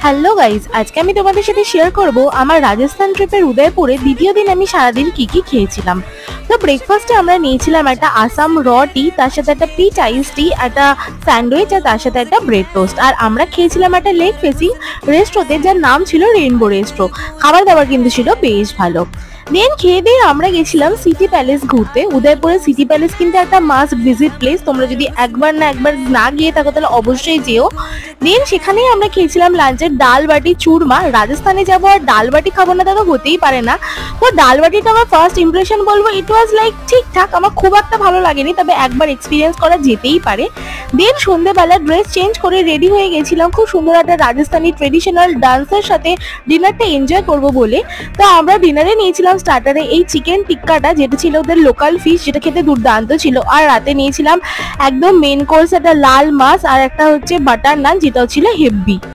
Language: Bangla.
হ্যালো গাইজ, আজকে আমি তোমাদের সাথে শেয়ার করব আমার রাজস্থান ট্রিপের উদয়পুরে দ্বিতীয় দিন আমি সারাদিন কি কি খেয়েছিলাম। তো ব্রেকফাস্টে আমরা নিয়েছিলাম একটা আসাম র টি, তার সাথে একটা পিচ আইস টি, একটা স্যান্ডউইচ আর তার সাথে একটা ব্রেড টোস্ট। আর আমরা খেয়েছিলাম একটা লেক ফেসিং রেস্ট্রোতে, যার নাম ছিল রেইনবো রেস্ট্রো। খাবার দাবার কিন্তু ছিল বেশ ভালো। দেন খেয়ে দিয়ে আমরা গেছিলাম সিটি প্যালেস ঘুরতে। উদয়পুরের সিটি প্যালেস কিন্তু একটা মাস্ট ভিজিট প্লেস, তোমরা যদি একবার না গিয়ে থাকো তাহলে অবশ্যই যেও। দেন সেখানেই আমরা খেয়েছিলাম লাঞ্চের ডাল বাটি চুরমা। রাজস্থানে যাবো আর ডাল বাটি খাবো না, তা তো হতেই পারে না। তো ডাল বাটিটা আমার ফার্স্ট ইমপ্রেশন বলবো ইট ওয়াজ লাইক ঠিকঠাক, আমার খুব একটা ভালো লাগেনি, তবে একবার এক্সপিরিয়েন্স করা যেতেই পারে। দেন সন্ধ্যেবেলা ড্রেস চেঞ্জ করে রেডি হয়ে গেছিলাম খুব সুন্দর একটা রাজস্থানী ট্রেডিশনাল ডান্সের সাথে ডিনারটা এনজয় করব বলে। তো আমরা ডিনারে নিয়েছিলাম স্টার্টারে এই চিকেন টিক্কাটা, যেটা ছিল ওদের লোকাল ফিশ, যেটা খেতে দুর্দান্ত ছিল। আর রাতে নিয়েছিলাম একদম মেন কোর্স একটা লাল মাছ আর একটা হচ্ছে বাটার নান, যেটা ছিল হেভি।